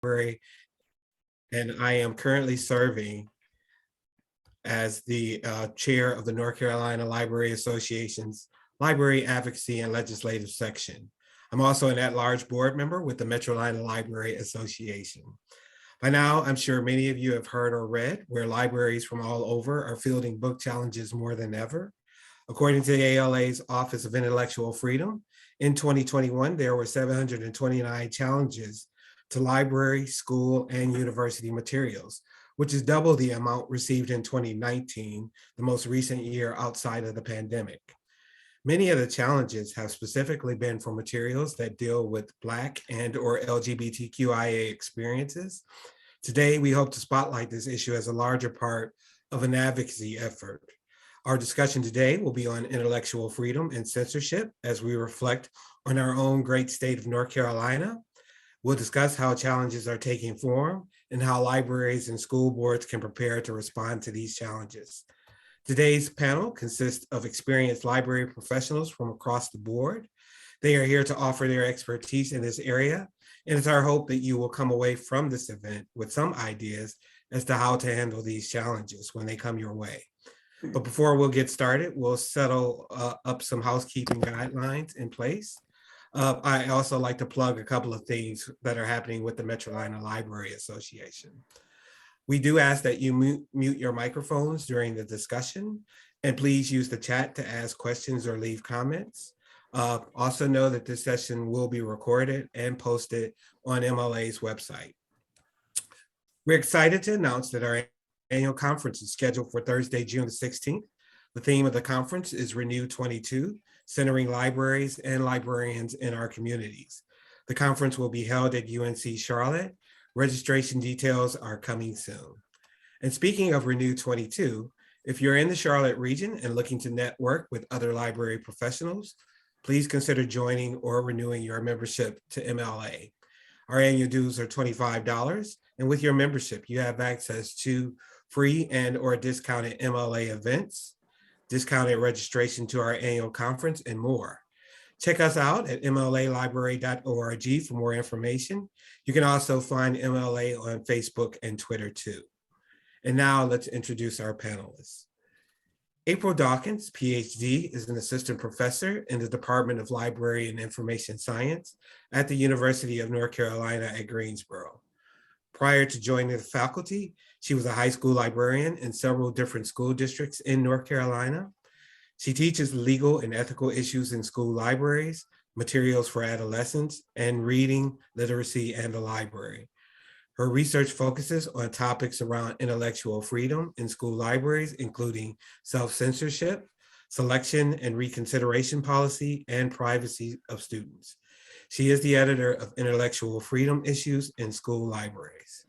Library, and I am currently serving as the chair of the North Carolina Library Association's Library Advocacy and Legislative Section. I'm also an at-large board member with the Metrolina Library Association. By now, I'm sure many of you have heard or read where libraries from all over are fielding book challenges more than ever. According to the ALA's Office of Intellectual Freedom, in 2021, there were 729 challenges to library, school, and university materials, which is double the amount received in 2019, the most recent year outside of the pandemic. Many of the challenges have specifically been for materials that deal with Black and/or LGBTQIA experiences. Today, we hope to spotlight this issue as a larger part of an advocacy effort. Our discussion today will be on intellectual freedom and censorship as we reflect on our own great state of North Carolina. We'll discuss how challenges are taking form and how libraries and school boards can prepare to respond to these challenges. Today's panel consists of experienced library professionals from across the board. They are here to offer their expertise in this area, and it's our hope that you will come away from this event with some ideas as to how to handle these challenges when they come your way. But before we'll get started, we'll settle up some housekeeping guidelines in place. I also like to plug a couple of things that are happening with the Metrolina Library Association. We do ask that you mute your microphones during the discussion, and please use the chat to ask questions or leave comments. Also know that this session will be recorded and posted on MLA's website. We're excited to announce that our annual conference is scheduled for Thursday, June the 16th. The theme of the conference is Renew 22, centering libraries and librarians in our communities. The conference will be held at UNC Charlotte. Registration details are coming soon. And speaking of Renew 22, if you're in the Charlotte region and looking to network with other library professionals, please consider joining or renewing your membership to MLA. Our annual dues are $25, and with your membership, you have access to free and/or discounted MLA events, discounted registration to our annual conference, and more. Check us out at mlalibrary.org for more information. You can also find MLA on Facebook and Twitter too. And now let's introduce our panelists. April Dawkins, Ph.D., is an assistant professor in the Department of Library and Information Science at the University of North Carolina at Greensboro. Prior to joining the faculty, she was a high school librarian in several different school districts in North Carolina. She teaches legal and ethical issues in school libraries, materials for adolescents, and reading, literacy, and the library. Her research focuses on topics around intellectual freedom in school libraries, including self-censorship, selection and reconsideration policy, and privacy of students. She is the editor of Intellectual Freedom Issues in School Libraries.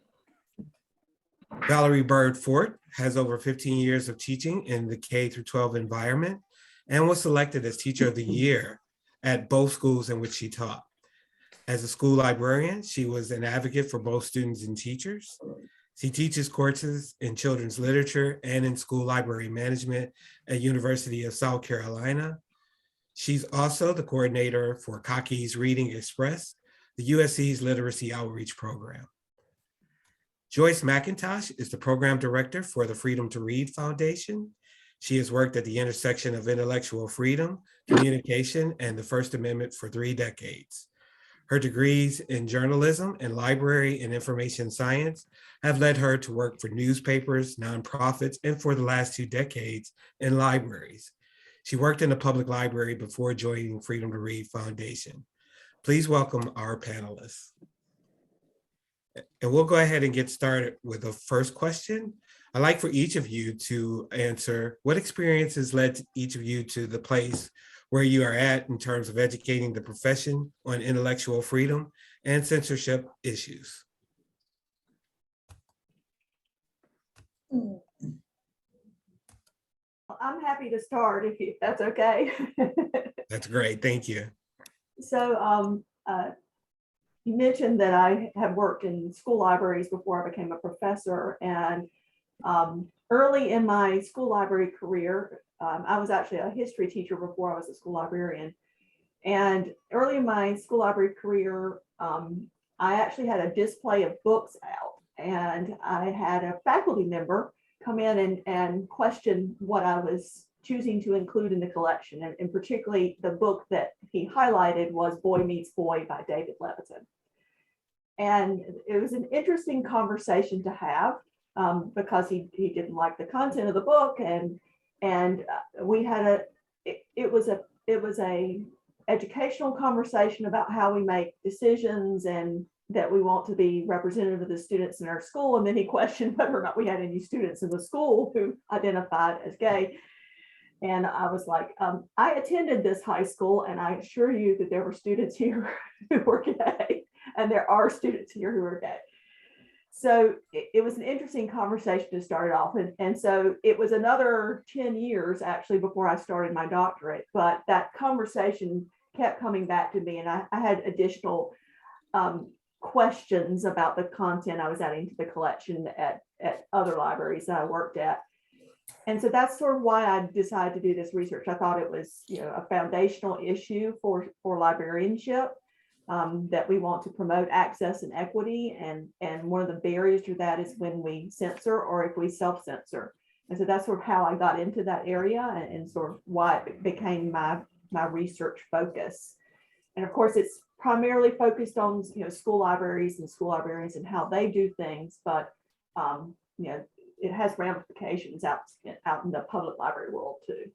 Valerie Byrd has over 15 years of teaching in the K-12 environment and was selected as Teacher of the Year at both schools in which she taught. As a school librarian, she was an advocate for both students and teachers. She teaches courses in children's literature and in school library management at University of South Carolina. She's also the coordinator for Cocky's Reading Express, the USC's literacy outreach program. Joyce McIntosh is the program director for the Freedom to Read Foundation. She has worked at the intersection of intellectual freedom, communication, and the First Amendment for 3 decades. Her degrees in journalism and library and information science have led her to work for newspapers, nonprofits, and for the last 2 decades in libraries. She worked in a public library before joining Freedom to Read Foundation. Please welcome our panelists. And we'll go ahead and get started with the first question. I'd like for each of you to answer what experiences led each of you to the place where you are at in terms of educating the profession on intellectual freedom and censorship issues. I'm happy to start if that's okay. That's great, thank you. So you mentioned that I have worked in school libraries before I became a professor, and early in my school library career, I was actually a history teacher before I was a school librarian. And early in my school library career, I actually had a display of books out, and I had a faculty member come in and question what I was choosing to include in the collection. And particularly the book that he highlighted was Boy Meets Boy by David Levitin. And it was an interesting conversation to have because he didn't like the content of the book. And we had it was a educational conversation about how we make decisions and that we want to be representative of the students in our school. And then he questioned whether or not we had any students in the school who identified as gay. And I was like, I attended this high school, and I assure you that there were students here who were gay, and there are students here who are gay. So it was an interesting conversation to start it off. And so it was another 10 years actually before I started my doctorate, but that conversation kept coming back to me, and I had additional questions about the content I was adding to the collection at other libraries that I worked at. And so that's sort of why I decided to do this research. I thought it was, a foundational issue for librarianship, that we want to promote access and equity. And one of the barriers to that is when we censor or if we self-censor. And so that's sort of how I got into that area and sort of why it became my research focus. And of course, it's primarily focused on school libraries and school librarians and how they do things, but it has ramifications out in the public library world too.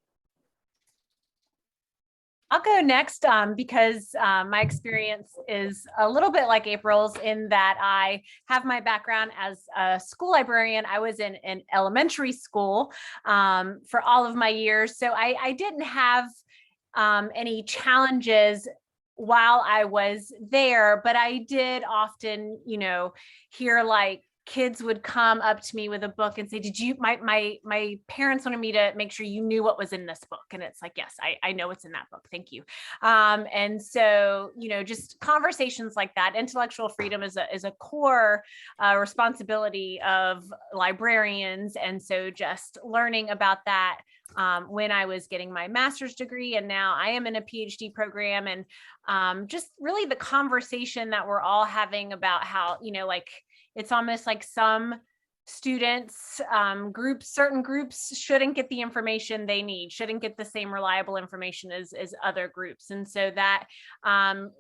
I'll go next because my experience is a little bit like April's in that I have my background as a school librarian. I was in an elementary school for all of my years. So I didn't have any challenges while I was there, but I did often, hear like kids would come up to me with a book and say, my parents wanted me to make sure you knew what was in this book. And it's like, yes, I know what's in that book. Thank you. And so, just conversations like that. Intellectual freedom is a core responsibility of librarians. And so just learning about that when I was getting my master's degree, and now I am in a PhD program, and just really the conversation that we're all having about how, it's almost like some students, certain groups shouldn't get the information they need, shouldn't get the same reliable information as other groups. And so that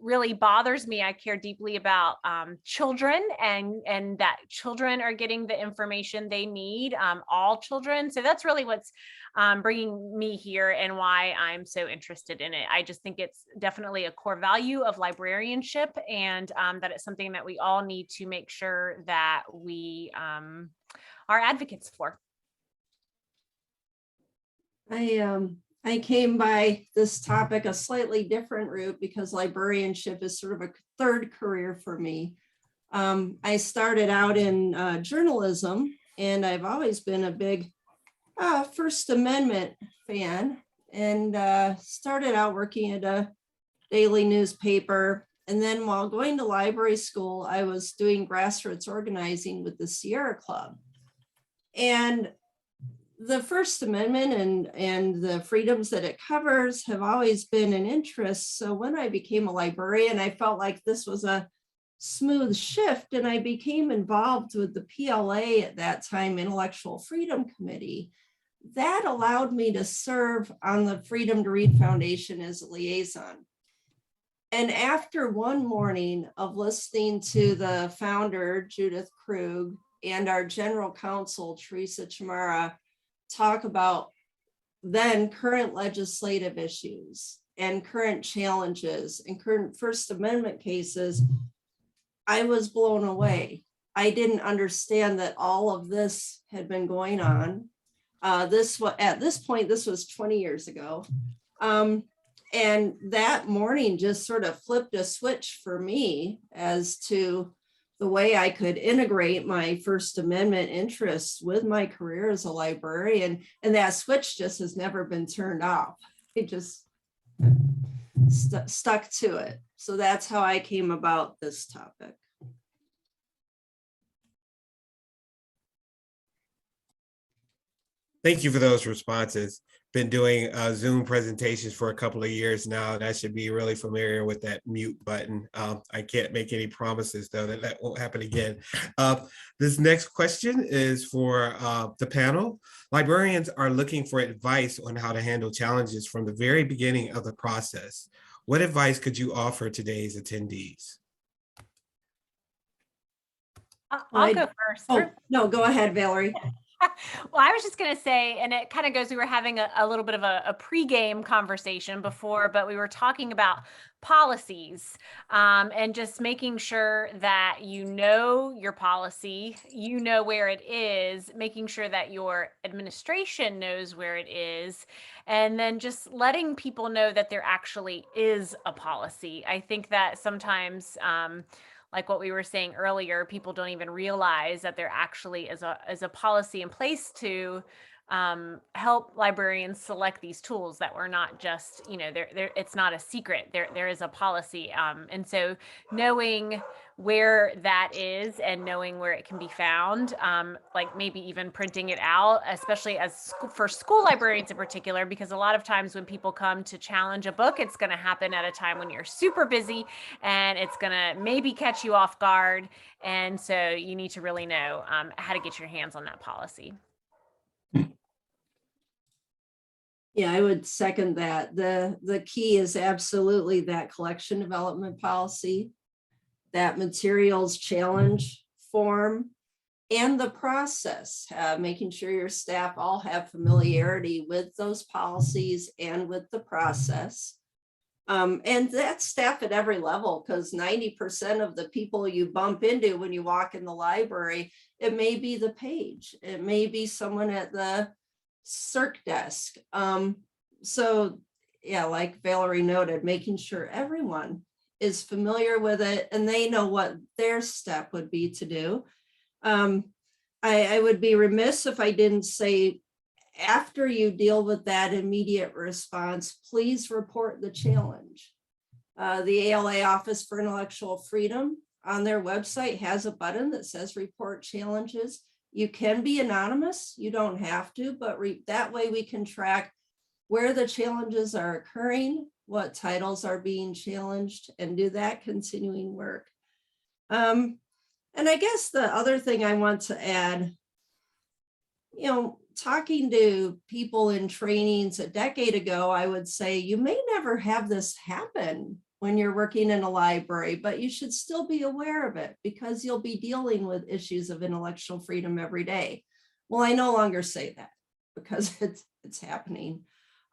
really bothers me. I care deeply about children and that children are getting the information they need, all children. So that's really what's bringing me here and why I'm so interested in it. I just think it's definitely a core value of librarianship, and that it's something that we all need to make sure that we are advocates for. I came by this topic a slightly different route because librarianship is sort of a third career for me. I started out in journalism, and I've always been a big First Amendment fan, and started out working at a daily newspaper. And then while going to library school, I was doing grassroots organizing with the Sierra Club. And the First Amendment and the freedoms that it covers have always been an interest. So when I became a librarian, I felt like this was a smooth shift, and I became involved with the PLA at that time, Intellectual Freedom Committee. That allowed me to serve on the Freedom to Read Foundation as a liaison. And after one morning of listening to the founder, Judith Krug, and our general counsel, Teresa Chamara, talk about then current legislative issues and current challenges and current First Amendment cases, I was blown away. I didn't understand that all of this had been going on. At this point, this was 20 years ago. And that morning just sort of flipped a switch for me as to the way I could integrate my First Amendment interests with my career as a librarian. And that switch just has never been turned off. It just stuck to it. So that's how I came about this topic. Thank you for those responses. Been doing Zoom presentations for a couple of years now, and I should be really familiar with that mute button. I can't make any promises, though, that that won't happen again. This next question is for the panel. Librarians are looking for advice on how to handle challenges from the very beginning of the process. What advice could you offer today's attendees? I'll go first. Oh, no, go ahead, Valerie. Well, I was just going to say, and it kind of goes, we were having a little bit of a pregame conversation before, but we were talking about policies and just making sure that you know your policy, you know where it is, making sure that your administration knows where it is, and then just letting people know that there actually is a policy. I think that sometimes like what we were saying earlier, people don't even realize that there actually is a policy in place to help librarians select these tools, that we're not just, you know, it's not a secret. There is a policy. And so knowing where that is and knowing where it can be found, like maybe even printing it out, especially for school librarians in particular, because a lot of times when people come to challenge a book, it's going to happen at a time when you're super busy and it's going to maybe catch you off guard. And so you need to really know how to get your hands on that policy. Yeah, I would second that. The key is absolutely that collection development policy, that materials challenge form, and the process, making sure your staff all have familiarity with those policies and with the process. And that's staff at every level, because 90% of the people you bump into when you walk in the library, it may be the page, it may be someone at the circ desk. So yeah, like Valerie noted, making sure everyone is familiar with it and they know what their step would be to do. I would be remiss if I didn't say, after you deal with that immediate response, please report the challenge. The ALA Office for Intellectual Freedom on their website has a button that says report challenges. You can be anonymous, you don't have to, but that way we can track where the challenges are occurring, what titles are being challenged, and do that continuing work. And I guess the other thing I want to add, you know, talking to people in trainings a decade ago, I would say you may never have this happen when you're working in a library, but you should still be aware of it because you'll be dealing with issues of intellectual freedom every day. Well, I no longer say that because it's happening.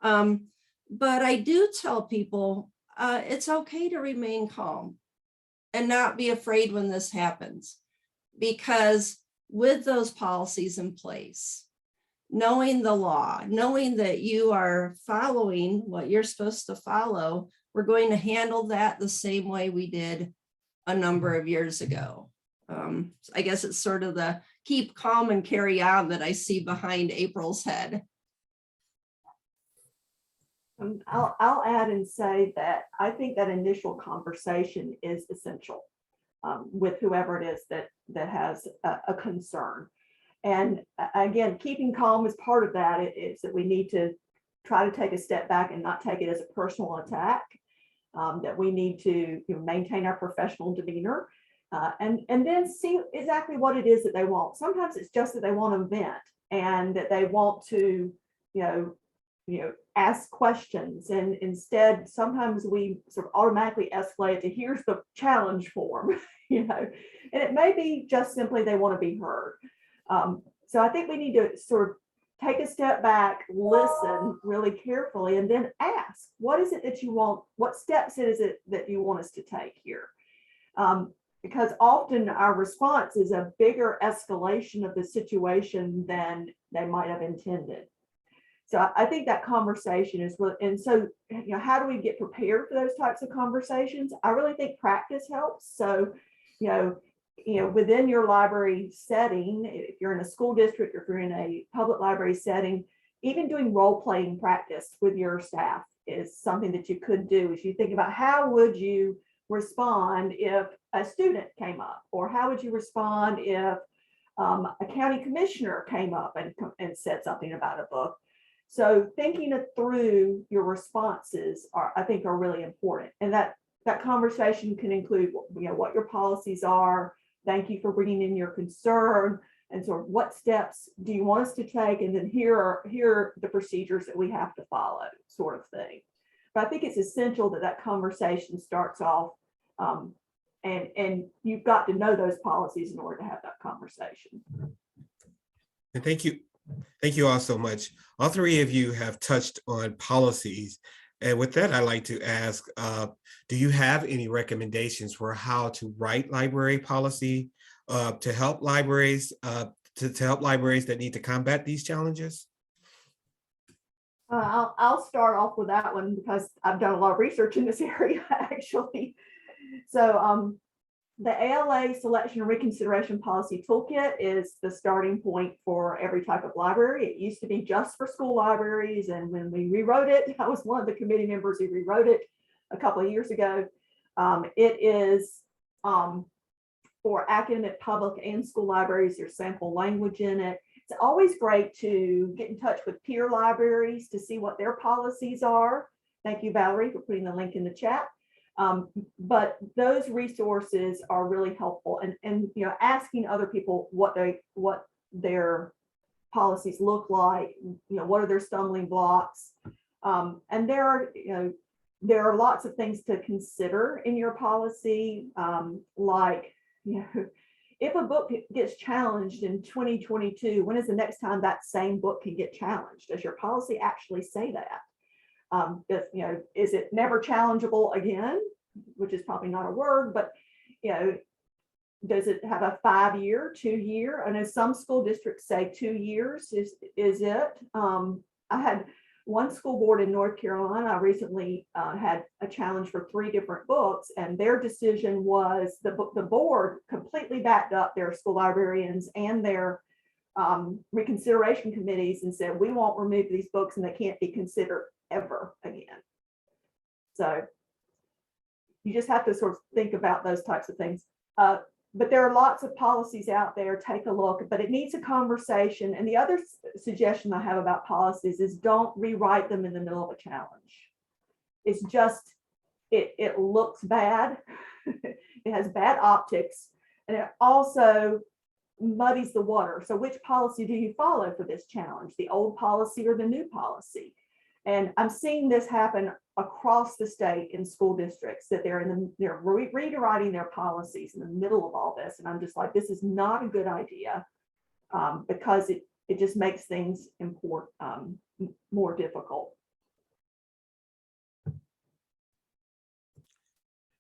But I do tell people it's okay to remain calm and not be afraid when this happens, because with those policies in place, knowing the law, knowing that you are following what you're supposed to follow, we're going to handle that the same way we did a number of years ago. I guess it's sort of the keep calm and carry on that I see behind April's head. I'll add and say that I think that initial conversation is essential with whoever it is that has a concern. And again, keeping calm is part of that. It's that we need to try to take a step back and not take it as a personal attack, that we need to maintain our professional demeanor and then see exactly what it is that they want. Sometimes it's just that they want to vent and that they want to, ask questions, and instead sometimes we sort of automatically escalate to here's the challenge form, and it may be just simply they want to be heard. So I think we need to sort of take a step back, listen really carefully, and then ask, what is it that you want? What steps is it that you want us to take here? Because often our response is a bigger escalation of the situation than they might have intended. So I think that conversation is really, and so, how do we get prepared for those types of conversations? I really think practice helps. So, within your library setting, if you're in a school district, or if you're in a public library setting, even doing role-playing practice with your staff is something that you could do. As you think about how would you respond if a student came up, or how would you respond if A county commissioner came up and said something about a book. So thinking it through your responses I think are really important. And that conversation can include, what your policies are. Thank you for bringing in your concern, and sort of what steps do you want us to take? And then here are the procedures that we have to follow, sort of thing. But I think it's essential that conversation starts off, and you've got to know those policies in order to have that conversation. And thank you. Thank you all so much. All three of you have touched on policies. And with that, I'd like to ask, do you have any recommendations for how to write library policy to help libraries that need to combat these challenges? I'll start off with that one because I've done a lot of research in this area, actually. So the ALA Selection and Reconsideration Policy Toolkit is the starting point for every type of library. It used to be just for school libraries, and when we rewrote it, I was one of the committee members who rewrote it a couple of years ago. It is for academic, public, and school libraries. There's sample language in it. It's always great to get in touch with peer libraries to see what their policies are. Thank you, Valerie, for putting the link in the chat. But those resources are really helpful, and asking other people what their policies look like, what are their stumbling blocks, and there are lots of things to consider in your policy, like if a book gets challenged in 2022, when is the next time that same book can get challenged? Does your policy actually say that? Is it never challengeable again, which is probably not a word, but does it have a 5-year, 2-year? I know some school districts say 2 years is it. I had one school board in North Carolina recently had a challenge for 3 different books, and their decision was the board completely backed up their school librarians and their reconsideration committees and said, we won't remove these books and they can't be considered ever again. So you just have to sort of think about those types of things. But there are lots of policies out there. Take a look, but it needs a conversation. And the other suggestion I have about policies is don't rewrite them in the middle of a challenge. It's just, it looks bad. It has bad optics, and it also muddies the water. So which policy do you follow for this challenge? The old policy or the new policy? And I'm seeing this happen across the state in school districts, that they're rewriting their policies in the middle of all this. And I'm just like, this is not a good idea, because it just makes things more difficult.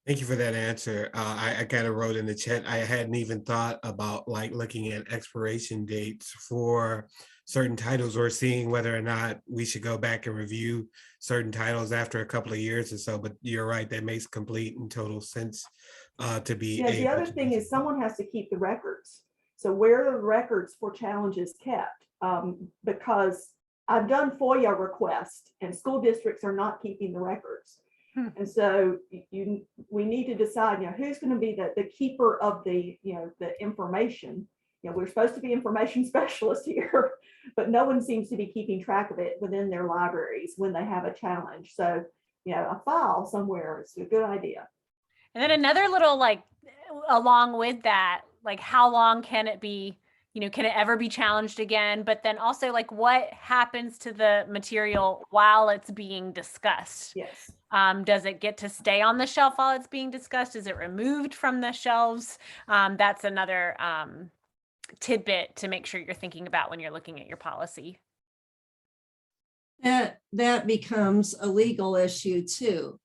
Thank you for that answer. I kind of wrote in the chat, I hadn't even thought about looking at expiration dates for certain titles, or seeing whether or not we should go back and review certain titles after a couple of years or so. But you're right, that makes complete and total sense to be. Yeah, the other thing is someone has to keep the records. So where are the records for challenges kept? Because I've done FOIA requests and school districts are not keeping the records. And so we need to decide, who's going to be the keeper of the information. We're supposed to be information specialists here, but no one seems to be keeping track of it within their libraries when they have a challenge. So, a file somewhere is a good idea. And then another little, along with that, how long can it be? Can it ever be challenged again? But then also, what happens to the material while it's being discussed? Yes. Does it get to stay on the shelf while it's being discussed? Is it removed from the shelves? That's another tidbit to make sure you're thinking about when you're looking at your policy. That becomes a legal issue too.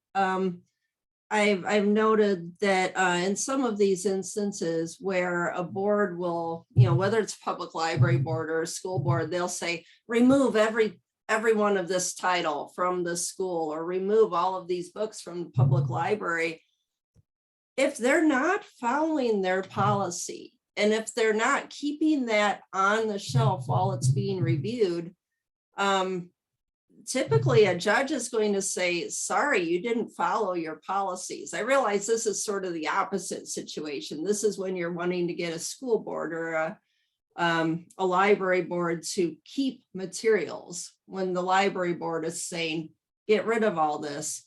I've noted that in some of these instances where a board will, whether it's public library board or a school board, they'll say, remove every one of this title from the school, or remove all of these books from the public library. If they're not following their policy, and if they're not keeping that on the shelf while it's being reviewed, typically a judge is going to say, sorry, you didn't follow your policies. I realize this is sort of the opposite situation. This is when you're wanting to get a school board or a library board to keep materials when the library board is saying, get rid of all this.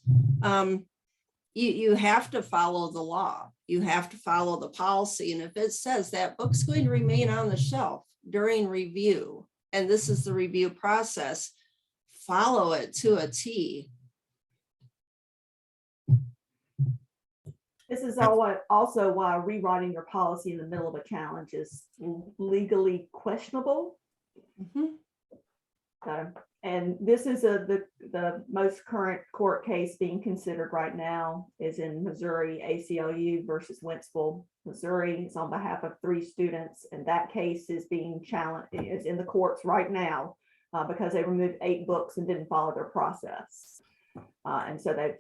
You have to follow the law. You have to follow the policy. And if it says that book's going to remain on the shelf during review, and this is the review process, follow it to a T. This is also why rewriting your policy in the middle of a challenge is legally questionable. And this is the most current court case being considered right now is in Missouri, ACLU versus Wentzville, Missouri. It's on behalf of 3 students, and that case is being challenged, is in the courts right now because they removed 8 books and didn't follow their process. And so they're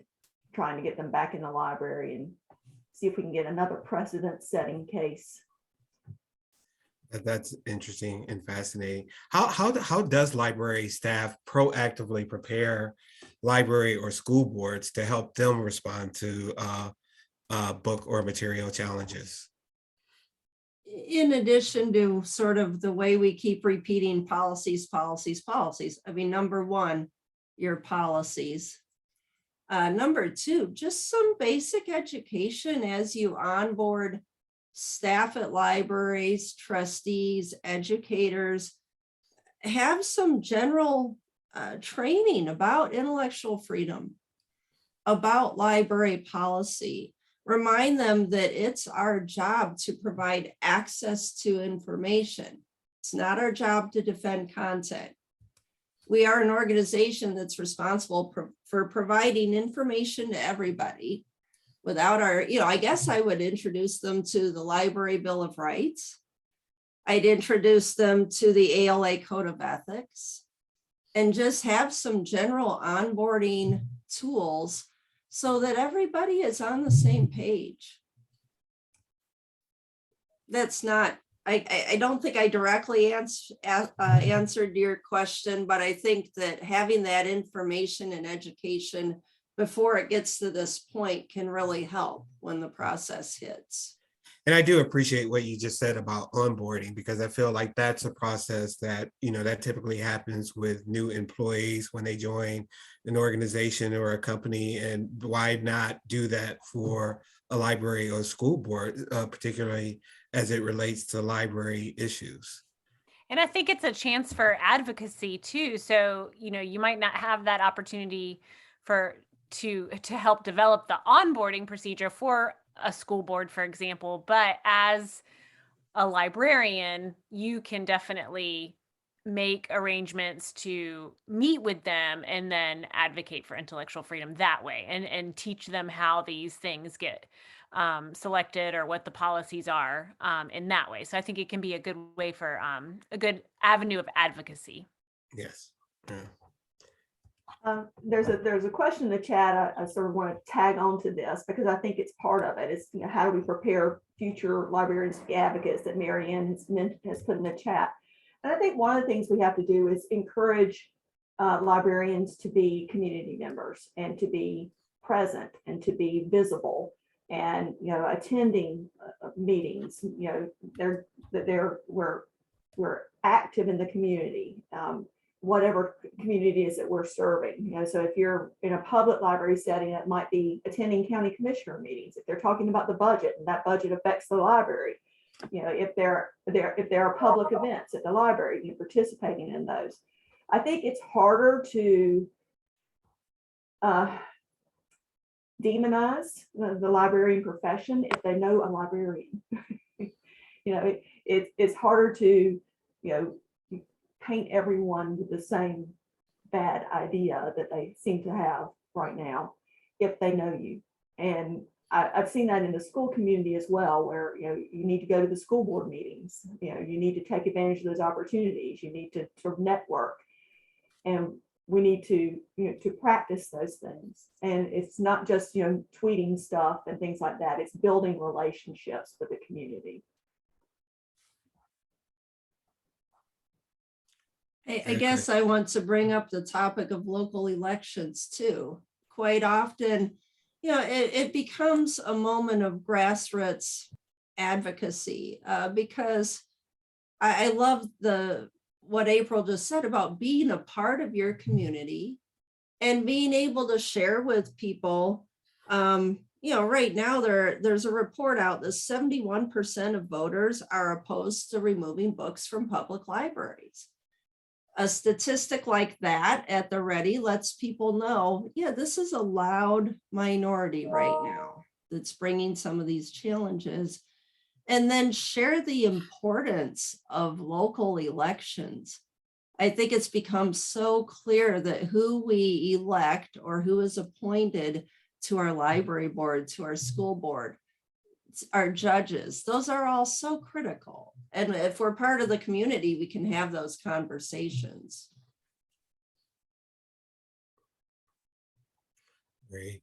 trying to get them back in the library and see if we can get another precedent-setting case. That's interesting and fascinating. How does library staff proactively prepare library or school boards to help them respond to book or material challenges? In addition to sort of the way we keep repeating policies. I mean, number 1, your policies. Number 2, just some basic education as you onboard staff at libraries, trustees, educators. Have some general training about intellectual freedom, about library policy. Remind them that it's our job to provide access to information. It's not our job to defend content. We are an organization that's responsible for providing information to everybody. Without our, I guess I would introduce them to the Library Bill of Rights. I'd introduce them to the ALA Code of Ethics and just have some general onboarding tools so that everybody is on the same page. That's not, I don't think I directly answered your question, but I think that having that information and education before it gets to this point can really help when the process hits. And I do appreciate what you just said about onboarding, because I feel like that's a process that, that typically happens with new employees when they join an organization or a company. And why not do that for a library or school board, particularly as it relates to library issues? And I think it's a chance for advocacy too. So, you might not have that opportunity to help develop the onboarding procedure for a school board, for example, but as a librarian, you can definitely make arrangements to meet with them and then advocate for intellectual freedom that way, and teach them how these things get selected or what the policies are in that way. So I think it can be a good way for a good avenue of advocacy. Yes. Yeah. There's a question in the chat. I sort of want to tag on to this because I think it's part of it. It's how do we prepare future librarians to be advocates that Mary Ann has put in the chat. And I think one of the things we have to do is encourage librarians to be community members and to be present and to be visible and attending meetings. We're active in the community. Whatever community is that we're serving. So if you're in a public library setting, it might be attending county commissioner meetings. If they're talking about the budget and that budget affects the library, if there are public events at the library, you're participating in those. I think it's harder to demonize the librarian profession if they know a librarian. It's harder to, paint everyone with the same bad idea that they seem to have right now if they know you. And I've seen that in the school community as well, where you need to go to the school board meetings. You need to take advantage of those opportunities. You need to sort of network, and we need to to practice those things. And it's not just tweeting stuff and things like that. It's building relationships with the community. I guess I want to bring up the topic of local elections too. Quite often, it becomes a moment of grassroots advocacy because I love what April just said about being a part of your community and being able to share with people. Right now there's a report out that 71% of voters are opposed to removing books from public libraries. A statistic like that at the ready lets people know, yeah, this is a loud minority right now that's bringing some of these challenges. And then share the importance of local elections. I think it's become so clear that who we elect or who is appointed to our library board, to our school board, our judges, those are all so critical. And if we're part of the community, we can have those conversations. Great.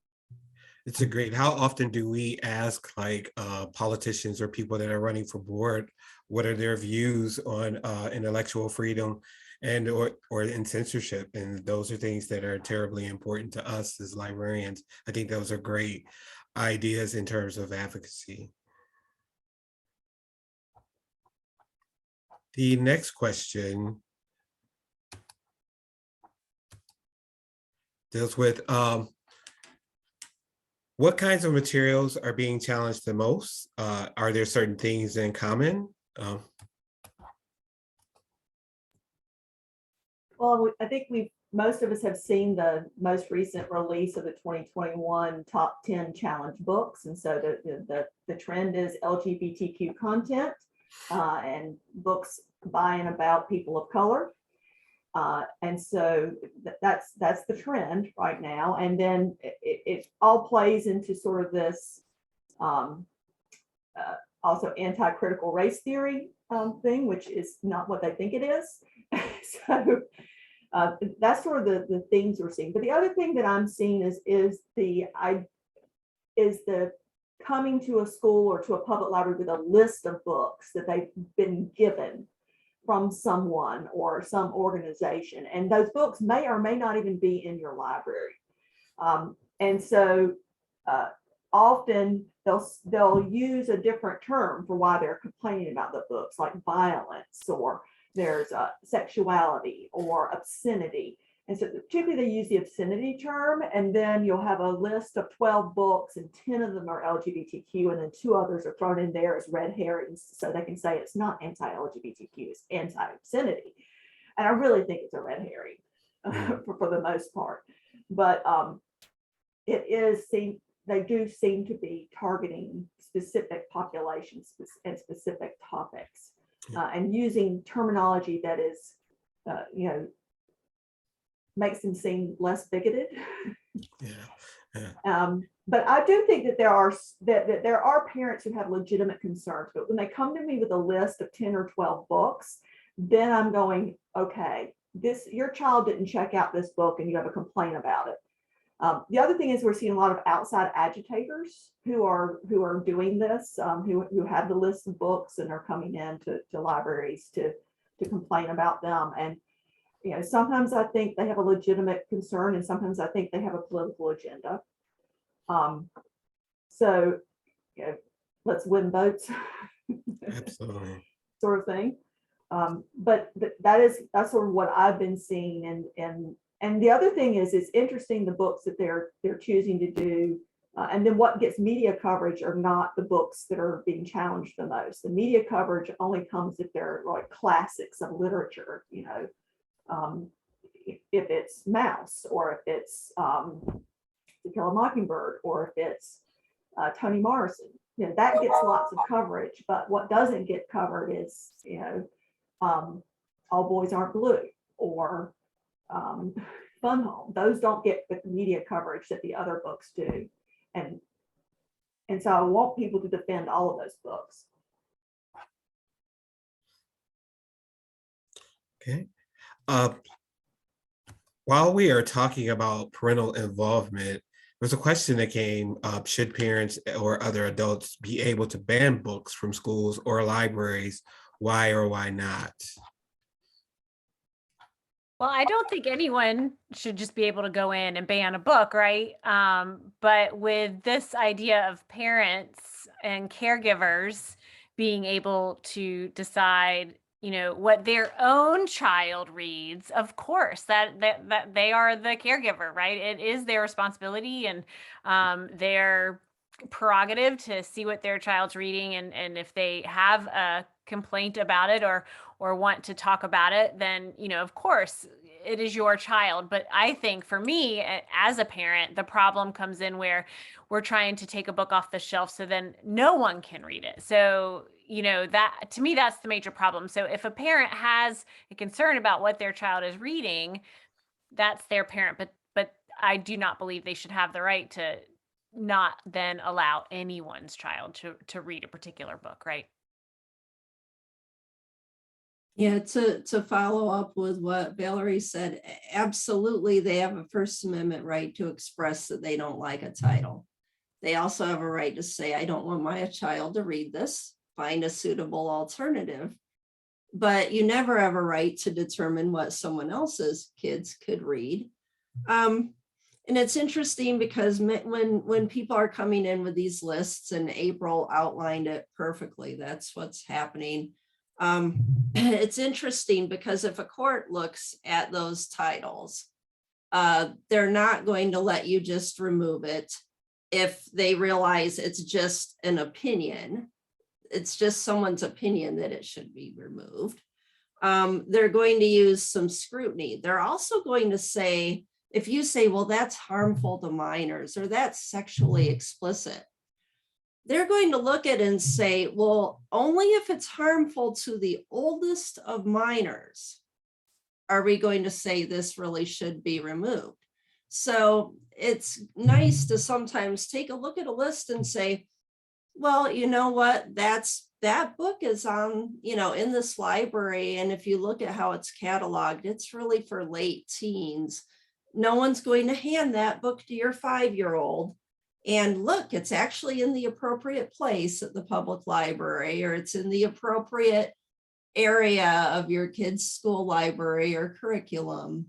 It's a great. How often do we ask like politicians or people that are running for board, what are their views on intellectual freedom and or in censorship? And those are things that are terribly important to us as librarians. I think those are great ideas in terms of advocacy. The next question deals with what kinds of materials are being challenged the most? Are there certain things in common? Well, I think most of us have seen the most recent release of the 2021 top 10 challenge books. And so the trend is LGBTQ content and books by and about people of color. And so that's the trend right now. And then it all plays into sort of this also anti-critical race theory thing, which is not what they think it is. So that's sort of the things we're seeing. But the other thing that I'm seeing is the coming to a school or to a public library with a list of books that they've been given from someone or some organization. And those books may or may not even be in your library. And so often they'll use a different term for why they're complaining about the books, like violence, or there's sexuality or obscenity. And so typically they use the obscenity term, and then you'll have a list of 12 books and 10 of them are LGBTQ, and then 2 others are thrown in there as red herrings so they can say it's not anti-LGBTQ, it's anti-obscenity. And I really think it's a red herring for the most part. But they do seem to be targeting specific populations and specific topics and using terminology that is, makes them seem less bigoted. But I do think that there are parents who have legitimate concerns, but when they come to me with a list of 10 or 12 books, then I'm going, okay, your child didn't check out this book and you have a complaint about it. The other thing is we're seeing a lot of outside agitators who are doing this, who have the list of books and are coming in to libraries to complain about them. And sometimes I think they have a legitimate concern, and sometimes I think they have a political agenda. So, let's win votes. Absolutely. Sort of thing. But that's sort of what I've been seeing. And the other thing is, it's interesting the books that they're choosing to do. And then what gets media coverage are not the books that are being challenged the most. The media coverage only comes if they're like classics of literature, if it's Mouse, or if it's To Kill a Mockingbird, or if it's Toni Morrison, that gets lots of coverage. But what doesn't get covered is, All Boys Aren't Blue, or Fun Home. Those don't get the media coverage that the other books do. And so I want people to defend all of those books. Okay. While we are talking about parental involvement, there's a question that came up: should parents or other adults be able to ban books from schools or libraries? Why or why not? Well, I don't think anyone should just be able to go in and ban a book, right? But with this idea of parents and caregivers being able to decide, you know, what their own child reads, of course, that they are the caregiver, right? It is their responsibility and their prerogative to see what their child's reading, and if they have a complaint about it or want to talk about it, then, you know, of course it is your child. But I think for me as a parent, the problem comes in where we're trying to take a book off the shelf so then no one can read it. So, you know, that to me, that's the major problem. So if a parent has a concern about what their child is reading, that's their parent. But I do not believe they should have the right to not then allow anyone's child to read a particular book, right? Yeah, to follow up with what Valerie said, absolutely, they have a First Amendment right to express that they don't like a title. They also have a right to say, I don't want my child to read this, find a suitable alternative. But you never have a right to determine what someone else's kids could read. And it's interesting because when people are coming in with these lists, and April outlined it perfectly, that's what's happening. It's interesting because if a court looks at those titles, they're not going to let you just remove it if they realize it's just an opinion. It's just someone's opinion that it should be removed. They're going to use some scrutiny. They're also going to say, if you say, well, that's harmful to minors or that's sexually explicit, they're going to look at it and say, well, only if it's harmful to the oldest of minors are we going to say this really should be removed. So it's nice to sometimes take a look at a list and say, well, you know what, that book is on, you know, in this library. And if you look at how it's cataloged, it's really for late teens. No one's going to hand that book to your 5-year-old. And look, it's actually in the appropriate place at the public library, or it's in the appropriate area of your kid's school library or curriculum.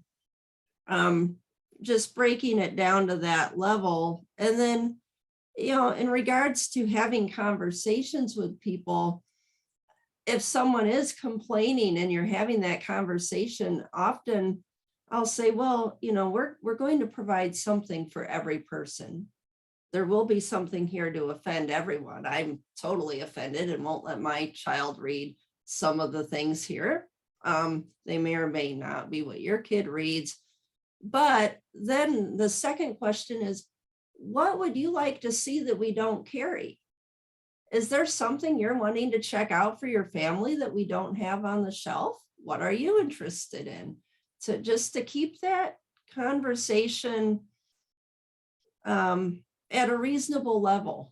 Just breaking it down to that level. And then, you know, in regards to having conversations with people, if someone is complaining and you're having that conversation, often I'll say, well, you know, we're going to provide something for every person. There will be something here to offend everyone. I'm totally offended and won't let my child read some of the things here. They may or may not be what your kid reads. But then the second question is, what would you like to see that we don't carry? Is there something you're wanting to check out for your family that we don't have on the shelf? What are you interested in? So just to keep that conversation at a reasonable level.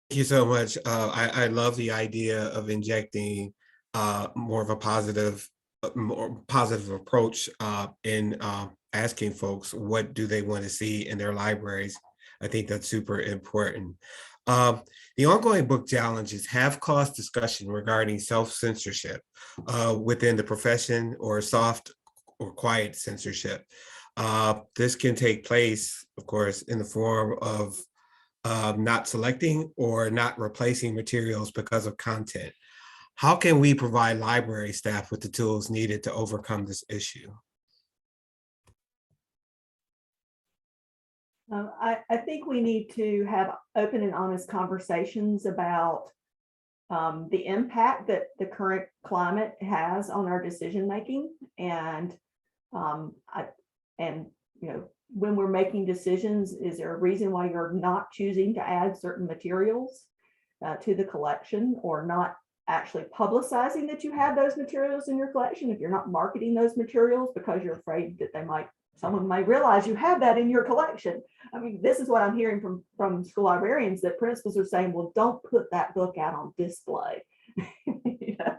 Thank you so much. I love the idea of injecting more of a more positive approach in asking folks what do they want to see in their libraries. I think that's super important. The ongoing book challenges have caused discussion regarding self-censorship within the profession, or soft or quiet censorship. This can take place, of course, in the form of not selecting or not replacing materials because of content. How can we provide library staff with the tools needed to overcome this issue? I think we need to have open and honest conversations about the impact that the current climate has on our decision making, and you know, when we're making decisions, is there a reason why you're not choosing to add certain materials to the collection, or not actually publicizing that you have those materials in your collection? If you're not marketing those materials because you're afraid that someone might realize you have that in your collection. I mean, this is what I'm hearing from school librarians, that principals are saying, well, don't put that book out on display, you know,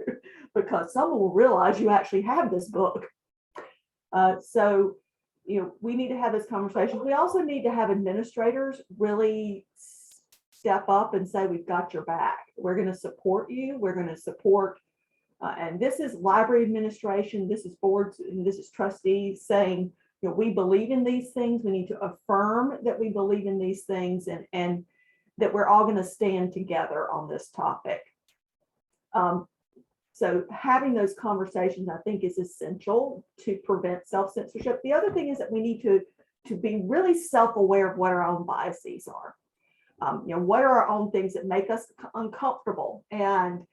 because someone will realize you actually have this book. So, you know, we need to have this conversation. We also need to have administrators really step up and say, we've got your back. We're going to support you. We're going to support, and this is library administration, this is boards, and this is trustees saying, you know, we believe in these things. We need to affirm that we believe in these things, and that we're all going to stand together on this topic. So having those conversations, I think, is essential to prevent self-censorship. The other thing is that we need to be really self-aware of what our own biases are. What are our own things that make us uncomfortable? And,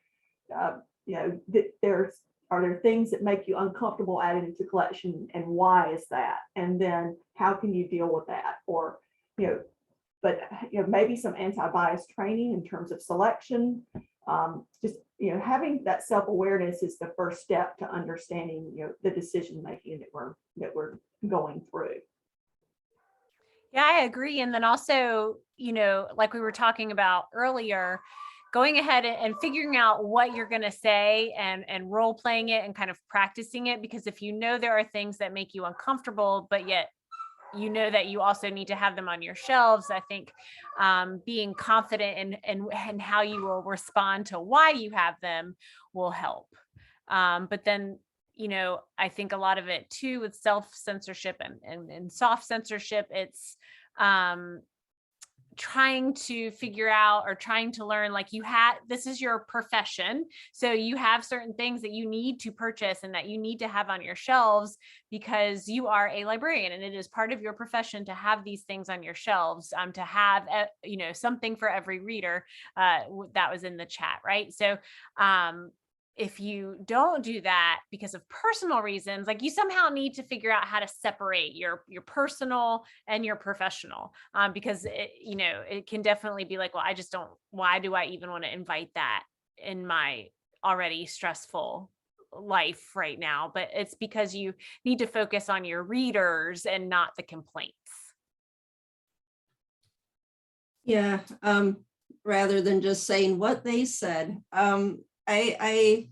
are there things that make you uncomfortable adding into collection, and why is that? And then how can you deal with that? Or, maybe some anti-bias training in terms of selection. Having that self-awareness is the first step to understanding, the decision-making that we're going through. Yeah, I agree. And then also, like we were talking about earlier, going ahead and figuring out what you're going to say and role playing it and kind of practicing it. Because if there are things that make you uncomfortable, but yet that you also need to have them on your shelves, I think being confident in how you will respond to why you have them will help. But then, I think a lot of it too with self-censorship and soft censorship, it's trying to figure out or trying to learn, like this is your profession. So you have certain things that you need to purchase and that you need to have on your shelves because you are a librarian, and it is part of your profession to have these things on your shelves, to have, something for every reader. That was in the chat, right? So, if you don't do that because of personal reasons, like you somehow need to figure out how to separate your personal and your professional, because it can definitely be like, well, why do I even want to invite that in my already stressful life right now? But it's because you need to focus on your readers and not the complaints. Yeah, rather than just saying what they said. I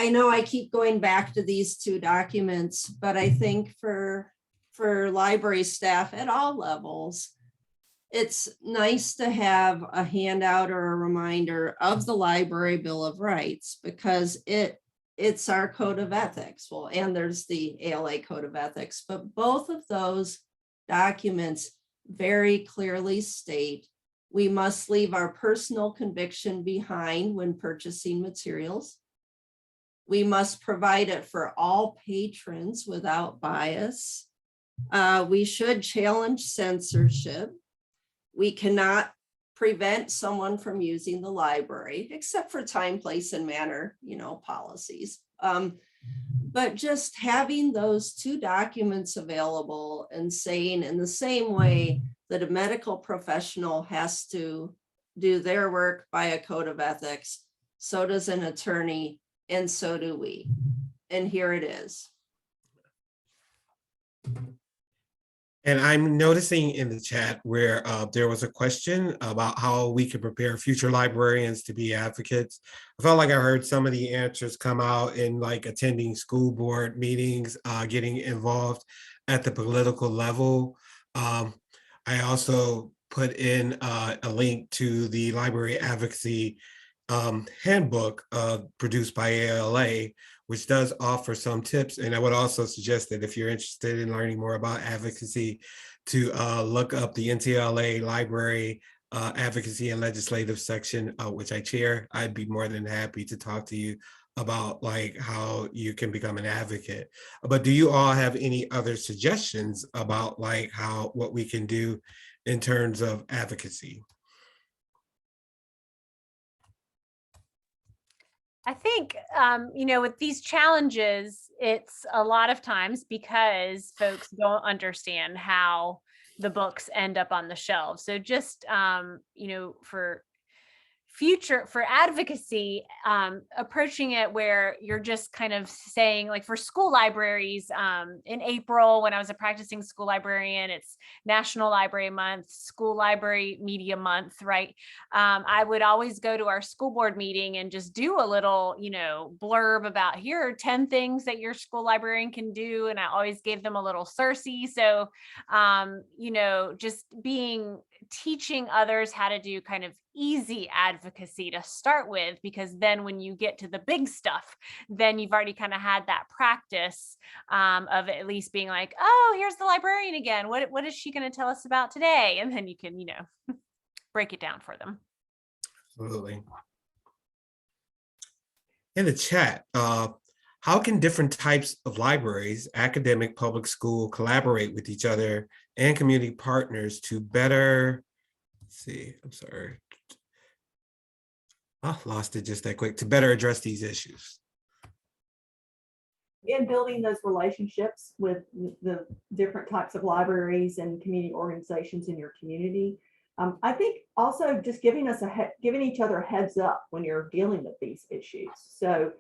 know I keep going back to these two documents, but I think for library staff at all levels, it's nice to have a handout or a reminder of the Library Bill of Rights, because it's our code of ethics. Well, and there's the ALA code of ethics, but both of those documents very clearly state we must leave our personal conviction behind when purchasing materials. We must provide it for all patrons without bias. We should challenge censorship. We cannot prevent someone from using the library, except for time, place, and manner, policies. But just having those two documents available and saying, in the same way that a medical professional has to do their work by a code of ethics, so does an attorney, and so do we. And here it is. And I'm noticing in the chat where there was a question about how we can prepare future librarians to be advocates. I felt like I heard some of the answers come out in like attending school board meetings, getting involved at the political level. I also put in a link to the library advocacy handbook produced by ALA, which does offer some tips. And I would also suggest that if you're interested in learning more about advocacy, to look up the NTLA Library Advocacy and Legislative section, which I chair. I'd be more than happy to talk to you about like how you can become an advocate. But do you all have any other suggestions about like what we can do in terms of advocacy? I think, with these challenges, it's a lot of times because folks don't understand how the books end up on the shelves. So just, for advocacy, approaching it where you're just kind of saying, like for school libraries, in April, when I was a practicing school librarian, it's National Library Month, School Library Media Month, right? I would always go to our school board meeting and just do a little, blurb about, here are 10 things that your school librarian can do. And I always gave them a little Cersei. So, just teaching others how to do kind of easy advocacy to start with, because then when you get to the big stuff, then you've already kind of had that practice of at least being like, oh, here's the librarian again. What is she going to tell us about today? And then you can, break it down for them. Absolutely. In the chat, how can different types of libraries, academic, public school, collaborate with each other and community partners to better, let's see, I'm sorry. I lost it just that quick, to better address these issues? In building those relationships with the different types of libraries and community organizations in your community. I think also just giving each other a heads up when you're dealing with these issues. So,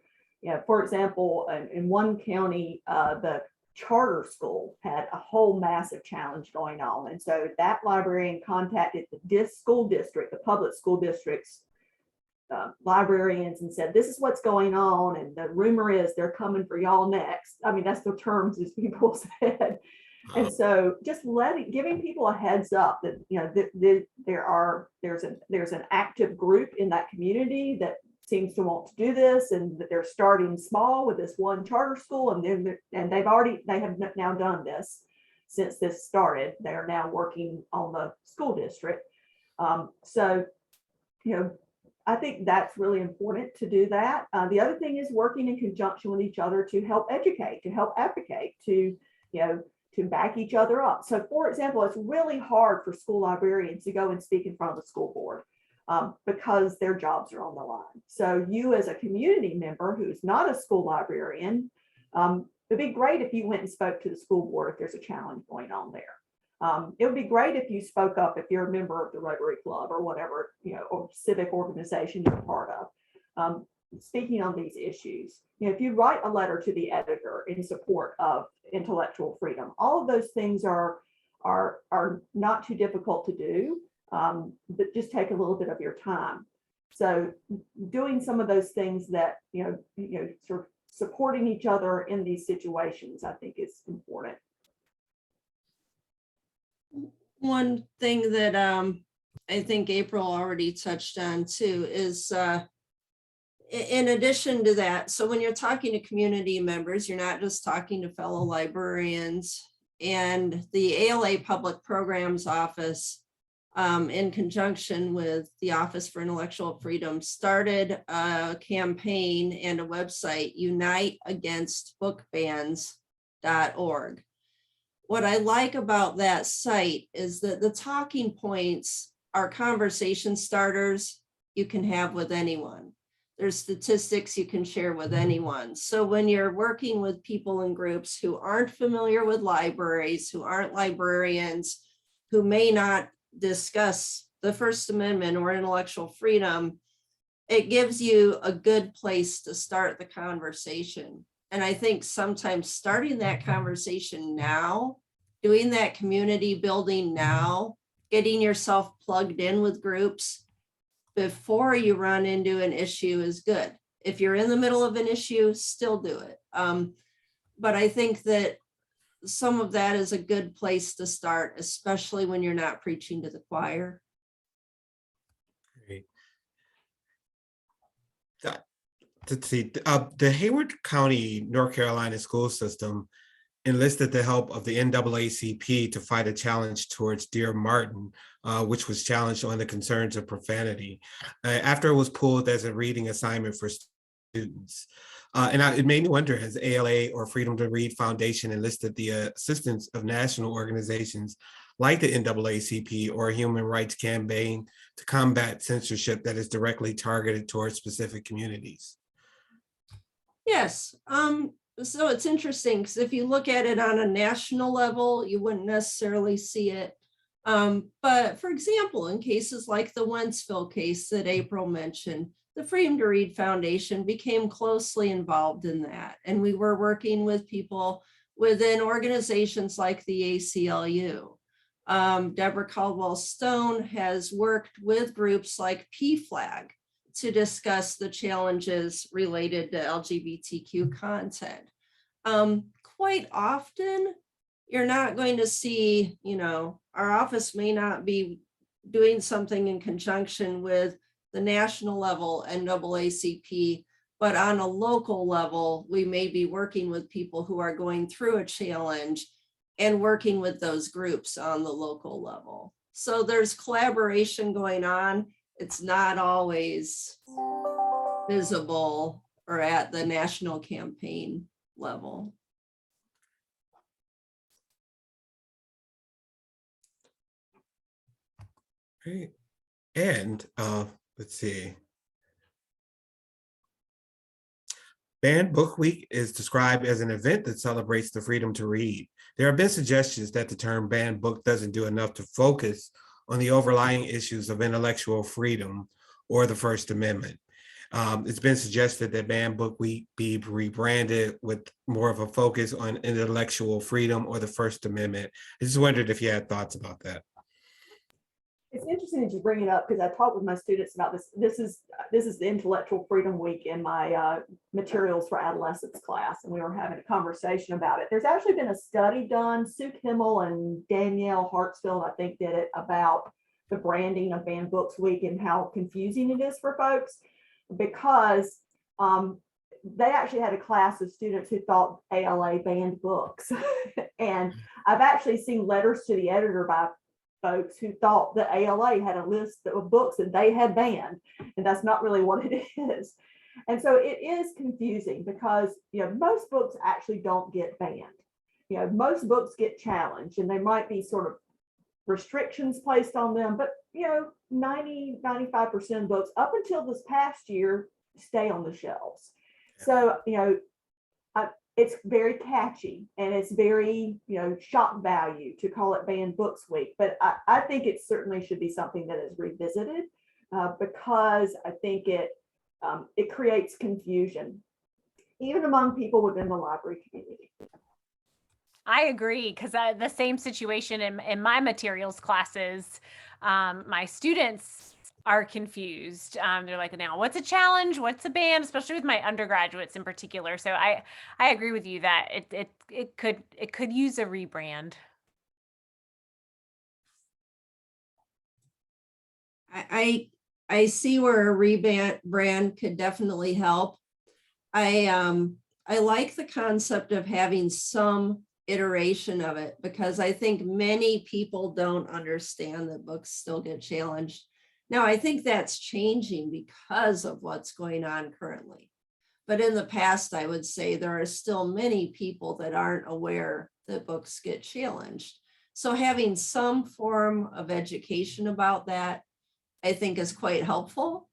for example, in one county, the charter school had a whole massive challenge going on. And so that librarian contacted the school district, the public school district's librarians, and said, this is what's going on. And the rumor is they're coming for y'all next. I mean, that's the terms as people said. And so just giving people a heads up that, there's an active group in that community that seems to want to do this, and that they're starting small with this one charter school, and they have now done this since this started. They are now working on the school district. So, I think that's really important to do that. The other thing is working in conjunction with each other to help educate, to help advocate, to back each other up. So for example, it's really hard for school librarians to go and speak in front of the school board because their jobs are on the line. So you as a community member who's not a school librarian, it'd be great if you went and spoke to the school board if there's a challenge going on there. It would be great if you spoke up if you're a member of the Rotary Club or whatever, or civic organization you're a part of. Speaking on these issues, if you write a letter to the editor in support of intellectual freedom, all of those things are not too difficult to do, but just take a little bit of your time. So doing some of those things that, sort of supporting each other in these situations, I think is important. One thing that I think April already touched on too is in addition to that, so when you're talking to community members, you're not just talking to fellow librarians. And the ALA Public Programs Office, in conjunction with the Office for Intellectual Freedom, started a campaign and a website, uniteagainstbookbans.org. What I like about that site is that the talking points are conversation starters you can have with anyone. There's statistics you can share with anyone. So when you're working with people in groups who aren't familiar with libraries, who aren't librarians, who may not discuss the First Amendment or intellectual freedom, it gives you a good place to start the conversation. And I think sometimes starting that conversation now, doing that community building now, getting yourself plugged in with groups before you run into an issue is good. If you're in the middle of an issue, still do it. But I think that some of that is a good place to start, especially when you're not preaching to the choir. Great. Let's see, the Hayward County, North Carolina school system enlisted the help of the NAACP to fight a challenge towards Dear Martin, which was challenged on the concerns of profanity, after it was pulled as a reading assignment for students. It made me wonder, has ALA or Freedom to Read Foundation enlisted the assistance of national organizations like the NAACP or Human Rights Campaign to combat censorship that is directly targeted towards specific communities? Yes. So it's interesting because if you look at it on a national level, you wouldn't necessarily see it. But for example, in cases like the Wentzville case that April mentioned, the Freedom to Read Foundation became closely involved in that. And we were working with people within organizations like the ACLU. Deborah Caldwell Stone has worked with groups like PFLAG to discuss the challenges related to LGBTQ content. Quite often, you're not going to see, our office may not be doing something in conjunction with the national level NAACP, but on a local level, we may be working with people who are going through a challenge and working with those groups on the local level. So there's collaboration going on. It's not always visible or at the national campaign level. Great. And let's see. Banned Book Week is described as an event that celebrates the freedom to read. There have been suggestions that the term banned book doesn't do enough to focus on the overlying issues of intellectual freedom or the First Amendment. It's been suggested that Banned Book Week be rebranded with more of a focus on intellectual freedom or the First Amendment. I just wondered if you had thoughts about that. It's interesting that you bring it up because I talked with my students about this. This is the Intellectual Freedom Week in my materials for adolescence class, and we were having a conversation about it. There's actually been a study done. Sue Kimmel and Danielle Hartsfield, I think, did it about the branding of Banned Books Week and how confusing it is for folks, because they actually had a class of students who thought ALA banned books. And I've actually seen letters to the editor by folks who thought that ALA had a list of books that they had banned, and that's not really what it is. And so it is confusing because, most books actually don't get banned. Most books get challenged, and there might be sort of restrictions placed on them, but 90-95% of books up until this past year stay on the shelves. So it's very catchy, and it's very, shock value to call it Banned Books Week. But I think it certainly should be something that is revisited because I think it creates confusion, even among people within the library community. I agree, because the same situation in my materials classes, my students are confused. They're like, now what's a challenge? What's a ban? Especially with my undergraduates in particular. So I agree with you that it could use a rebrand. I see where a rebrand could definitely help. I like the concept of having some iteration of it, because I think many people don't understand that books still get challenged. Now, I think that's changing because of what's going on currently. But in the past, I would say there are still many people that aren't aware that books get challenged. So having some form of education about that, I think, is quite helpful.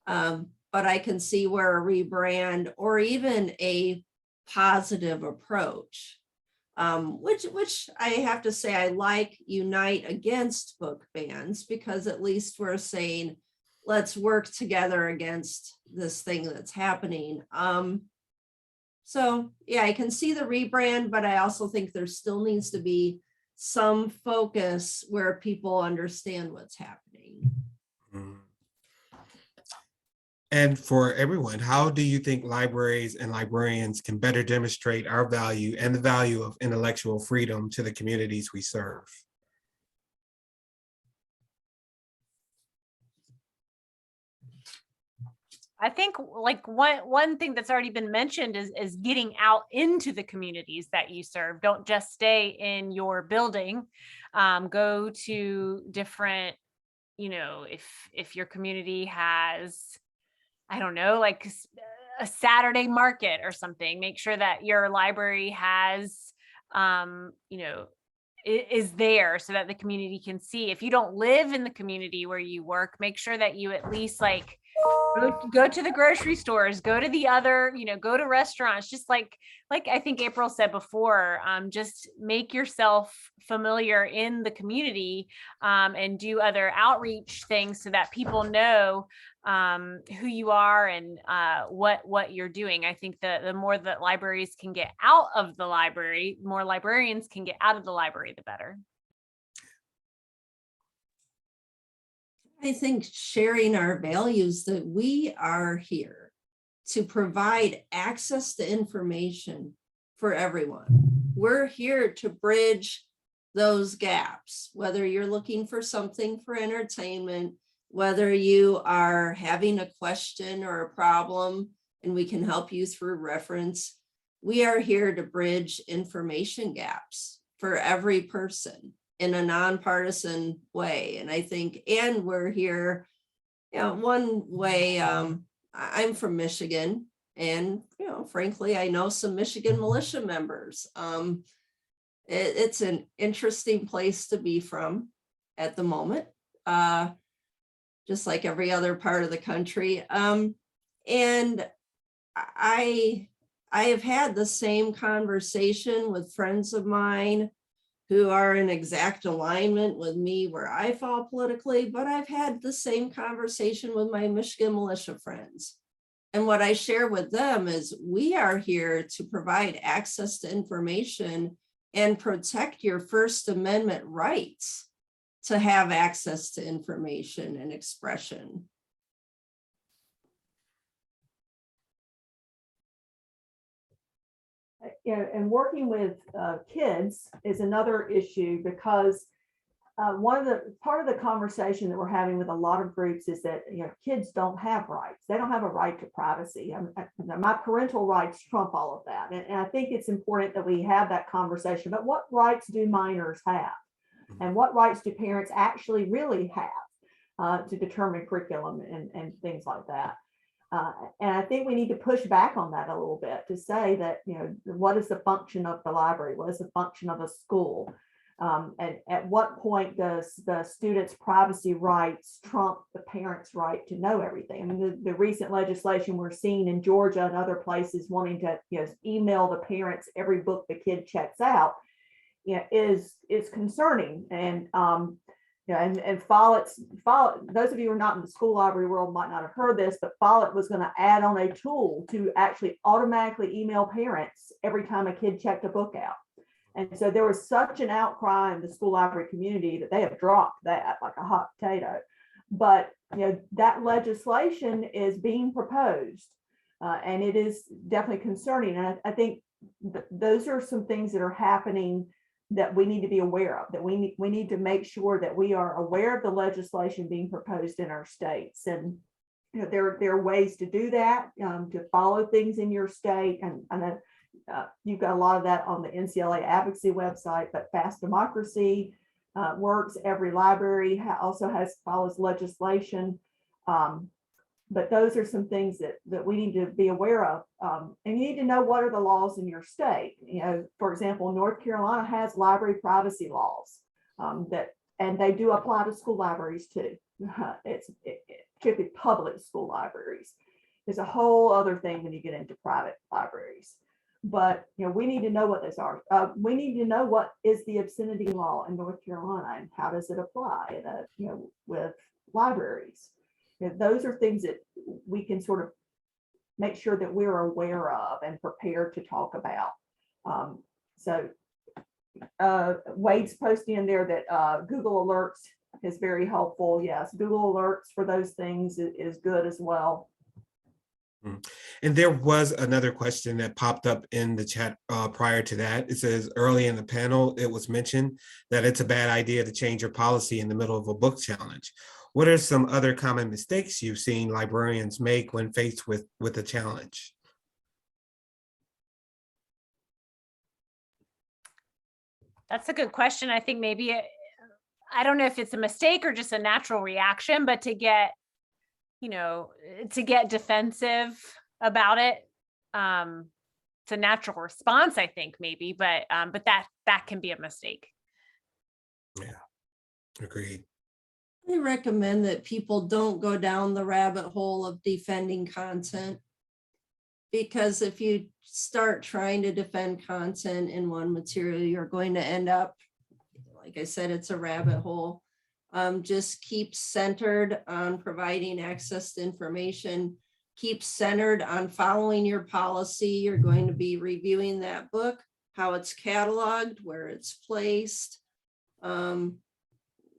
But I can see where a rebrand or even a positive approach, which I have to say I like, unite against book bans, because at least we're saying, let's work together against this thing that's happening. So yeah, I can see the rebrand, but I also think there still needs to be some focus where people understand what's happening. Mm. And for everyone, how do you think libraries and librarians can better demonstrate our value and the value of intellectual freedom to the communities we serve? I think like one thing that's already been mentioned is getting out into the communities that you serve. Don't just stay in your building. Go to different, if your community has, I don't know, like a Saturday market or something, make sure that your library has, is there so that the community can see. If you don't live in the community where you work, make sure that you at least go to the grocery stores, go to the other, go to restaurants, just like I think April said before, just make yourself familiar in the community and do other outreach things so that people know who you are and what you're doing. I think the more that libraries can get out of the library, more librarians can get out of the library, the better. I think sharing our values, that we are here to provide access to information for everyone. We're here to bridge those gaps, whether you're looking for something for entertainment, whether you are having a question or a problem and we can help you through reference. We are here to bridge information gaps for every person in a nonpartisan way. And I think, and we're here, one way, I'm from Michigan, And, frankly, I know some Michigan militia members. It's an interesting place to be from at the moment, just like every other part of the country. And I have had the same conversation with friends of mine who are in exact alignment with me where I fall politically, but I've had the same conversation with my Michigan militia friends. And what I share with them is we are here to provide access to information and protect your First Amendment rights to have access to information and expression. And working with kids is another issue, because part of the conversation that we're having with a lot of groups is that kids don't have rights. They don't have a right to privacy. My parental rights trump all of that, and I think it's important that we have that conversation. But what rights do minors have, and what rights do parents actually really have to determine curriculum and things like that? And I think we need to push back on that a little bit to say that, what is the function of the library? What is the function of a school? And at what point does the student's privacy rights trump the parent's right to know everything? I mean, the recent legislation we're seeing in Georgia and other places wanting to email the parents every book the kid checks out, is concerning. And and Follett, those of you who are not in the school library world might not have heard this, but Follett was going to add on a tool to actually automatically email parents every time a kid checked a book out. And so there was such an outcry in the school library community that they have dropped that like a hot potato. But that legislation is being proposed, and it is definitely concerning. And I think those are some things that are happening that we need to be aware of, that we need to make sure that we are aware of the legislation being proposed in our states. And there are ways to do that, to follow things in your state. And I know you've got a lot of that on the NCLA advocacy website, but Fast Democracy works. Every library also follows legislation. But those are some things that we need to be aware of. And you need to know what are the laws in your state. For example, North Carolina has library privacy laws and they do apply to school libraries too. It's particularly public school libraries. There's a whole other thing when you get into private libraries. But we need to know what those are. We need to know what is the obscenity law in North Carolina and how does it apply with libraries. Those are things that we can sort of make sure that we're aware of and prepared to talk about. So Wade's posting in there that Google Alerts is very helpful. Yes, Google Alerts for those things is good as well. And there was another question that popped up in the chat prior to that. It says early in the panel, it was mentioned that it's a bad idea to change your policy in the middle of a book challenge. What are some other common mistakes you've seen librarians make when faced with a challenge? That's a good question. I think maybe I don't know if it's a mistake or just a natural reaction, but to get defensive about it, it's a natural response, I think, maybe, but that can be a mistake. Yeah, agreed. I recommend that people don't go down the rabbit hole of defending content, because if you start trying to defend content in one material, you're going to end up, like I said, it's a rabbit hole. Just keep centered on providing access to information. Keep centered on following your policy. You're going to be reviewing that book, how it's cataloged, where it's placed.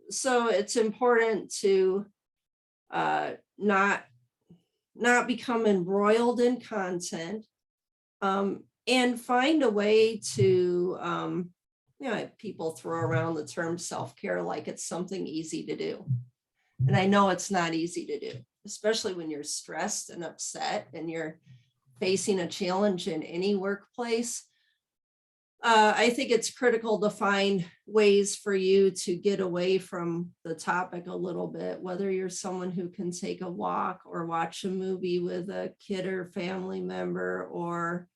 So it's important to not become embroiled in content, and find a way to, people throw around the term self-care like it's something easy to do. And I know it's not easy to do, especially when you're stressed and upset and you're facing a challenge in any workplace. I think it's critical to find ways for you to get away from the topic a little bit, whether you're someone who can take a walk or watch a movie with a kid or family member, or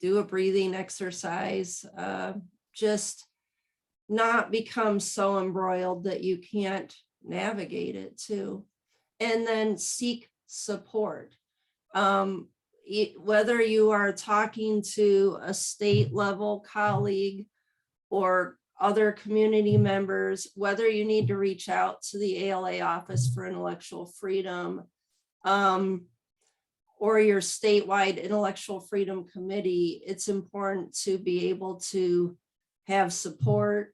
do a breathing exercise, just not become so embroiled that you can't navigate it too. And then seek support. Whether you are talking to a state level colleague or other community members, whether you need to reach out to the ALA Office for Intellectual Freedom, or your statewide Intellectual Freedom Committee, it's important to be able to have support.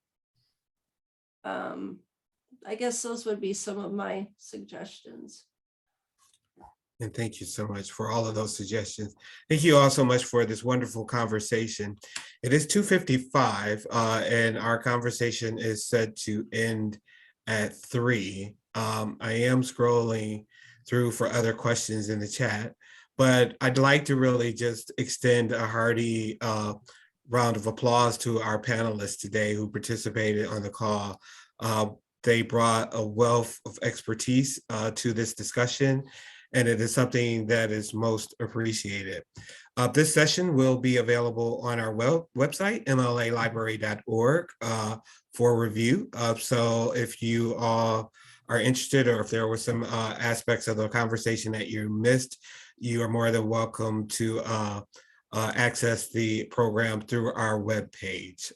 I guess those would be some of my suggestions. And thank you so much for all of those suggestions. Thank you all so much for this wonderful conversation. It is 2:55 and our conversation is set to end at 3. I am scrolling through for other questions in the chat, but I'd like to really just extend a hearty round of applause to our panelists today who participated on the call. They brought a wealth of expertise to this discussion, and it is something that is most appreciated. This session will be available on our website, mlalibrary.org, for review. So if you all are interested, or if there were some aspects of the conversation that you missed, you are more than welcome to access the program through our webpage.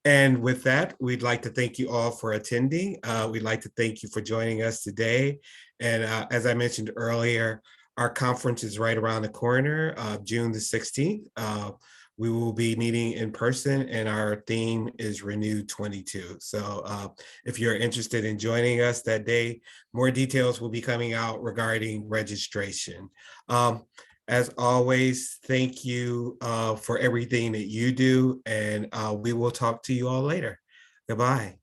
And with that, we'd like to thank you all for attending. We'd like to thank you for joining us today. And as I mentioned earlier, our conference is right around the corner, June the 16th. We will be meeting in person, and our theme is Renew 22. So if you're interested in joining us that day, more details will be coming out regarding registration. As always, thank you for everything that you do, and we will talk to you all later. Goodbye.